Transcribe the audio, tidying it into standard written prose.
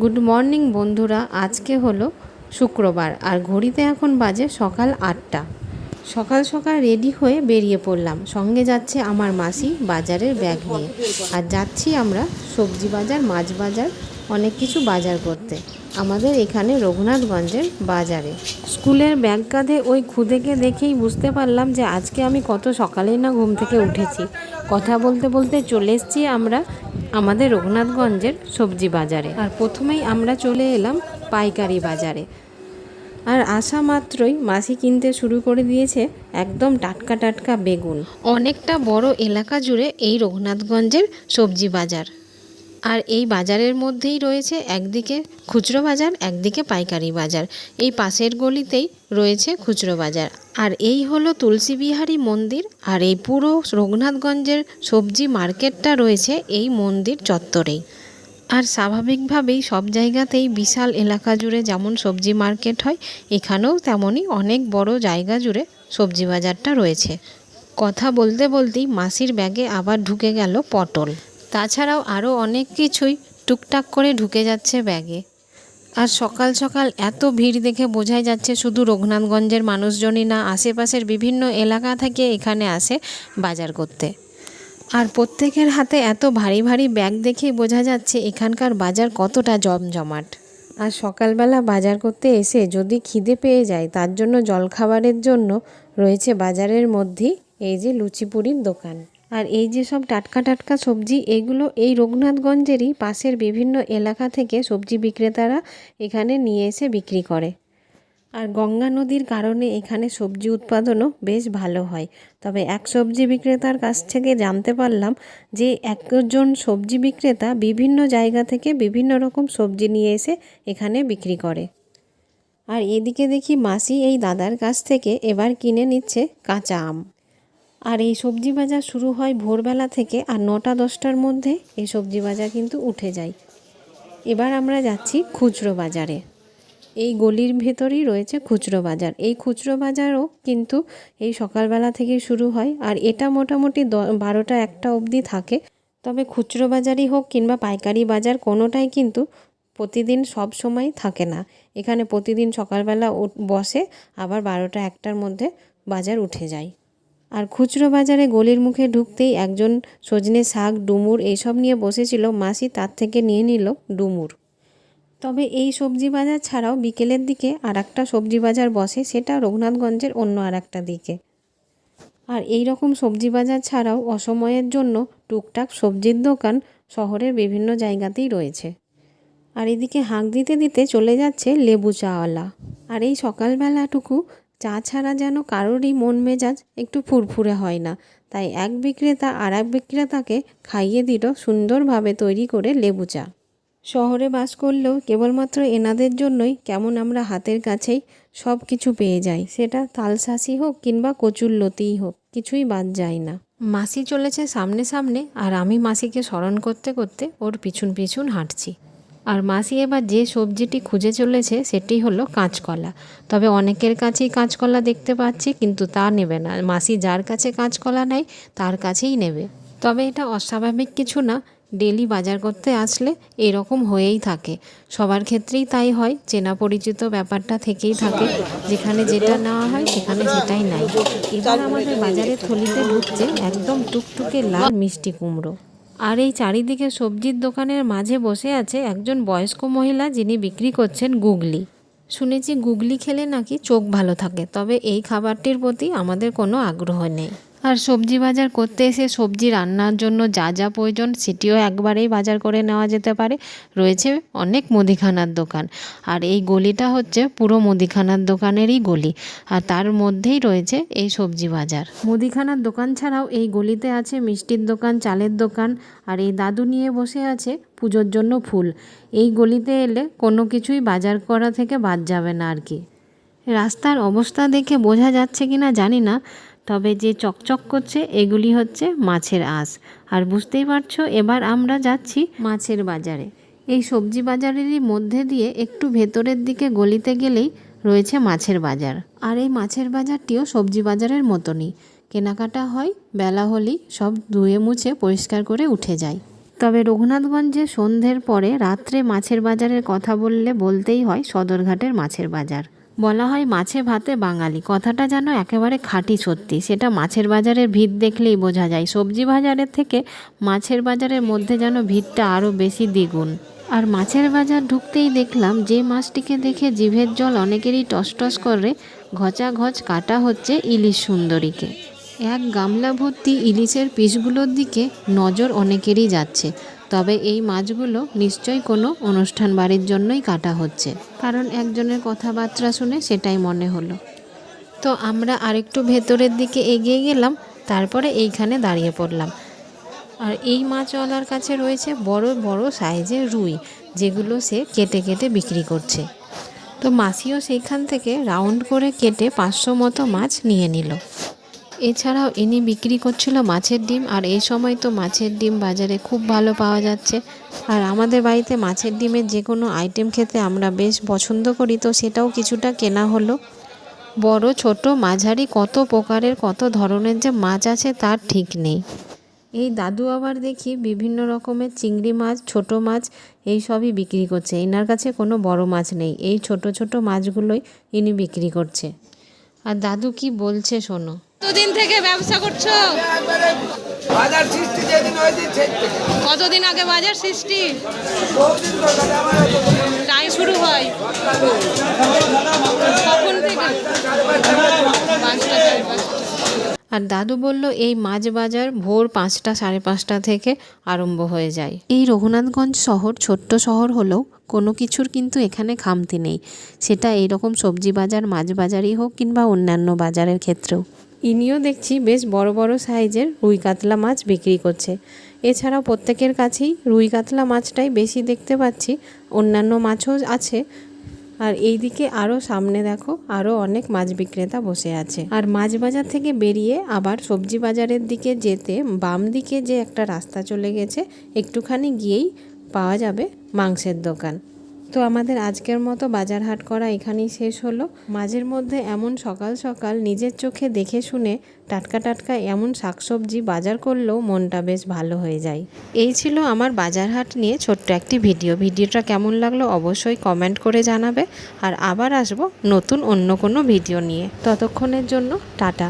Good morning বন্ধুরা। আজকে হলো শুক্রবার আর ঘড়িতে এখন বাজে সকাল 8টা। সকাল সকাল রেডি হয়ে বেরিয়ে পড়লাম। সঙ্গে যাচ্ছে আমার মাসি বাজারের ব্যাগ নিয়ে। আর যাচ্ছি আমরা সবজি বাজার, মাছ বাজার, অনেক কিছু বাজার করতে আমাদের এখানে রঘুনাথগঞ্জের বাজারে। স্কুলের ব্যাগ কাঁধে ওই খুদেকে দেখেই বুঝতে পারলাম যে আজকে আমি কত সকালেই না ঘুম থেকে উঠেছি। কথা বলতে বলতে চলে এসেছি আমরা আমাদের রঘুনাথগঞ্জের সবজি বাজারে। আর প্রথমেই আমরা চলে এলাম পাইকারি বাজারে। আর আসা মাত্রই মাসি কিনতে শুরু করে দিয়েছে একদম টাটকা টাটকা বেগুন। অনেকটা বড় এলাকা জুড়ে এই রঘুনাথগঞ্জের সবজি বাজার। আর এই বাজারের মধ্যেই রয়েছে একদিকে খুচরো বাজার, একদিকে পাইকারি বাজার। এই পাশের গলিতেই রয়েছে খুচরো বাজার। আর এই হলো তুলসী বিহারী মন্দির। আর এই পুরো রঘুনাথগঞ্জের সবজি মার্কেটটা রয়েছে এই মন্দির চত্বরেই। আর স্বাভাবিকভাবেই সব জায়গাতেই বিশাল এলাকা জুড়ে যেমন সবজি মার্কেট হয়, এখানেও তেমনই অনেক বড় জায়গা জুড়ে সবজি বাজারটা রয়েছে। কথা বলতে বলতেই মাসির ব্যাগে আবার ঢুকে গেল পটল। তাছাড়াও আরও অনেক কিছুই টুকটাক করে ঢুকে যাচ্ছে ব্যাগে। আর সকাল সকাল এত ভিড় দেখে বোঝাই যাচ্ছে শুধু রঘুনাথগঞ্জের মানুষজনই না, আশেপাশের বিভিন্ন এলাকা থেকে এখানে আসে বাজার করতে। আর প্রত্যেকের হাতে এত ভারী ভারী ব্যাগ দেখেই বোঝা যাচ্ছে এখানকার বাজার কতটা জমজমাট। আর সকালবেলা বাজার করতে এসে যদি খিদে পেয়ে যায়, তার জন্য জলখাবারের জন্য রয়েছে বাজারের মধ্যেই এই যে লুচি পুরির দোকান। আর এই যে সব টাটকা টাটকা সবজি, এগুলো এই রঘুনাথগঞ্জেরই পাশের বিভিন্ন এলাকা থেকে সবজি বিক্রেতারা এখানে নিয়ে এসে বিক্রি করে। আর গঙ্গা নদীর কারণে এখানে সবজি উৎপাদনও বেশ ভালো হয়। তবে এক সবজি বিক্রেতার কাছ থেকে জানতে পারলাম যে একজন সবজি বিক্রেতা বিভিন্ন জায়গা থেকে বিভিন্ন রকম সবজি নিয়ে এসে এখানে বিক্রি করে। আর এদিকে দেখি মাসি এই দাদার কাছ থেকে এবার কিনে নিচ্ছে কাঁচা আম। আর এই সবজি বাজার শুরু হয় ভোরবেলা থেকে, আর 9টা-10টার মধ্যে এই সবজি বাজার কিন্তু উঠে যায়। এবার আমরা যাচ্ছি খুচরো বাজারে। এই গলির ভেতরেই রয়েছে খুচরো বাজার। এই খুচরো বাজারও কিন্তু এই সকালবেলা থেকে শুরু হয়, আর এটা মোটামুটি 12টা-1টা অবধি থাকে। তবে খুচরো বাজারই হোক কিংবা পাইকারি বাজার, কোনোটাই কিন্তু প্রতিদিন সব সময় থাকে না। এখানে প্রতিদিন সকালবেলা বসে, আবার 12টা-1টার মধ্যে বাজার উঠে যায়। আর খুচরো বাজারে গলির মুখে ঢুকতেই একজন সজনে শাক, ডুমুর এইসব নিয়ে বসেছিল। মাসি তার থেকে নিয়ে নিল ডুমুর। তবে এই সবজি বাজার ছাড়াও বিকেলের দিকে আর একটা সবজি বাজার বসে, সেটা রঘুনাথগঞ্জের অন্য আর একটা দিকে। আর এই রকম সবজি বাজার ছাড়াও অসময়ের জন্য টুকটাক সবজির দোকান শহরের বিভিন্ন জায়গাতেই রয়েছে। আর এদিকে হাঁক দিতে দিতে চলে যাচ্ছে লেবু চাওয়ালা। আর এই সকালবেলাটুকু চা ছাড়া যেন কারোরই মন মেজাজ একটু ফুরফুরে হয় না। তাই এক বিক্রেতা আর এক বিক্রেতাকে খাইয়ে দিল সুন্দরভাবে তৈরি করে লেবু চা। শহরে বাস করলেও কেবলমাত্র এনাদের জন্যই কেমন আমরা হাতের কাছেই সব কিছু পেয়ে যাই, সেটা তালশাঁসই হোক কিংবা কচুরলতিই হোক, কিছুই বাদ যায় না। মাসি চলেছে সামনে সামনে, আর আমি মাসিকে স্মরণ করতে করতে ওর পিছন পিছন হাঁটছি। আর মাসি এবার যে সবজিটি খুঁজে চলেছে সেটি হলো কাঁচকলা। তবে অনেকের কাছেই কাঁচকলা দেখতে পাচ্ছি, কিন্তু তা নেবে না। মাসি যার কাছে কাঁচকলা নেয় তার কাছেই নেবে। তবে এটা অস্বাভাবিক কিছু না, ডেলি বাজার করতে আসলে এরকম হয়েই থাকে। সবার ক্ষেত্রেই তাই হয়, চেনা পরিচিত ব্যাপারটা থেকেই থাকে। যেখানে যেটা নেওয়া হয় সেখানে সেটাই নাই। এবার আমাদের বাজারের থলিতে ঢুকছে একদম টুকটুকে লাল মিষ্টি কুমড়ো। আর এই চারিদিকে সবজির দোকানের মাঝে বসে আছে একজন বয়স্ক মহিলা, যিনি বিক্রি করছেন গুগলি। শুনেছি গুগলি খেলে নাকি চোখ ভালো থাকে, তবে এই খাবারটির প্রতি আমাদের কোনো আগ্রহ নেই। আর সবজি বাজার করতে এসে সবজি রান্নার জন্য যা যা প্রয়োজন সেটিও একবারেই বাজার করে নেওয়া যেতে পারে। রয়েছে অনেক মুদিখানার দোকান, আর এই গলিটা হচ্ছে পুরো মুদিখানার দোকানেরই গলি। আর তার মধ্যেই রয়েছে এই সবজি বাজার। মুদিখানার দোকান ছাড়াও এই গলিতে আছে মিষ্টির দোকান, চালের দোকান। আর এই দাদু নিয়ে বসে আছে পুজোর জন্য ফুল। এই গলিতে এলে কোনো কিছুই বাজার করা থেকে বাদ যাবে না আর কি। রাস্তার অবস্থা দেখে বোঝা যাচ্ছে কিনা জানি না, তবে যে চকচক করছে এগুলি হচ্ছে মাছের আঁশ। আর বুঝতেই পারছো এবার আমরা যাচ্ছি মাছের বাজারে। এই সবজি বাজারেরই মধ্যে দিয়ে একটু ভেতরের দিকে গলিতে গেলেই রয়েছে মাছের বাজার। আর এই মাছের বাজারটিও সবজি বাজারের মতনই, কেনাকাটা হয় বেলা হলেই, সব ধুয়ে মুছে পরিষ্কার করে উঠে যায়। তবে রঘুনাথগঞ্জে সন্ধ্যের পরে রাত্রে মাছের বাজারের কথা বলতেই হয় সদরঘাটের মাছের বাজার। বলা হয় মাছে ভাতে বাঙালি, কথাটা যেন একেবারে খাঁটি সত্যি। সেটা মাছের বাজারের ভিড় দেখলেই বোঝা যায়। সবজি বাজারের থেকে মাছের বাজারের মধ্যে যেন ভিড়টা আরও বেশি দ্বিগুণ। আর মাছের বাজার ঢুকতেই দেখলাম যে মাছটিকে দেখে জিভের জল অনেকেরই টসটস করে ঘচাঘচ কাটা হচ্ছে ইলিশ সুন্দরীকে। এক গামলা ভর্তি ইলিশের পিসগুলোর দিকে নজর অনেকেরই যাচ্ছে। তবে এই মাছগুলো নিশ্চয়ই কোনো অনুষ্ঠান বাড়ির জন্যই কাটা হচ্ছে, কারণ একজনের কথাবার্তা শুনে সেটাই মনে হলো। তো আমরা আরেকটু ভেতরের দিকে এগিয়ে গেলাম, তারপরে এইখানে দাঁড়িয়ে পড়লাম। আর এই মাছওয়ালার কাছে রয়েছে বড় বড় সাইজের রুই, যেগুলো সে কেটে কেটে বিক্রি করছে। তো মাসিও সেইখান থেকে রাউন্ড করে কেটে 500 মতো মাছ নিয়ে নিল। এছাড়াও ইনি বিক্রি করছিল মাছের ডিম, আর এই সময় তো মাছের ডিম বাজারে খুব ভালো পাওয়া যাচ্ছে। আর আমাদের বাড়িতে মাছের ডিমের যে কোনো আইটেম খেতে আমরা বেশ পছন্দ করি, তো সেটাও কিছুটা কেনা হলো। বড় ছোট মাঝারি কত প্রকারের কত ধরনের যে মাছ আছে তার ঠিক নেই। এই দাদু আবার দেখি বিভিন্ন রকমের চিংড়ি মাছ, ছোট মাছ এই সবই বিক্রি করছে। এনার কাছে কোনো বড় মাছ নেই, এই ছোট ছোট মাছগুলোই ইনি বিক্রি করছে। আর দাদু কি বলছে শোনো। কতদিন থেকে ব্যবসা করছো? বাজার সৃষ্টি যেদিন ওই দিন সেই থেকে। কতদিন আগে বাজার সৃষ্টি? টাইম শুরু হয় কখন থেকে? 5টা 5:30। আর দাদু বলল এই মাছ বাজার ভোর 5টা 5:30 থেকে আরম্ভ হয়ে যায়। এই রঘুনাথগঞ্জ শহর ছোট্ট শহর হলেও কোনো কিছুর কিন্তু এখানে খামতি নেই, সেটা এইরকম সবজি বাজার মাছ বাজারই হোক কিংবা অন্যান্য বাজারের ক্ষেত্রেও। ইনিও দেখছি বেশ বড় বড় সাইজের রুই কাতলা মাছ বিক্রি করছে। এছাড়াও প্রত্যেকের কাছেই রুই কাতলা মাছটাই বেশি দেখতে পাচ্ছি, অন্যান্য মাছও আছে। আর এই দিকে আরও সামনে দেখো আরও অনেক মাছ বিক্রেতা বসে আছে। আর মাছ বাজার থেকে বেরিয়ে আবার সবজি বাজারের দিকে যেতে বাম দিকে যে একটা রাস্তা চলে গেছে, একটুখানি গিয়েই পাওয়া যাবে মাংসের দোকান। তো আমাদের আজকের মতো বাজার হাট করা এখানেই শেষ হলো। মাঝের মধ্যে এমন সকাল সকাল নিজের চোখে দেখে শুনে টাটকা টাটকা এমন শাকসবজি বাজার করলেও মনটা বেশ ভালো হয়ে যায়। এই ছিল আমার বাজার হাট নিয়ে ছোট্ট একটি ভিডিওটা কেমন লাগলো অবশ্যই কমেন্ট করে জানাবে। আর আবার আসবো নতুন অন্য কোনো ভিডিও নিয়ে। ততক্ষণের জন্য টাটা।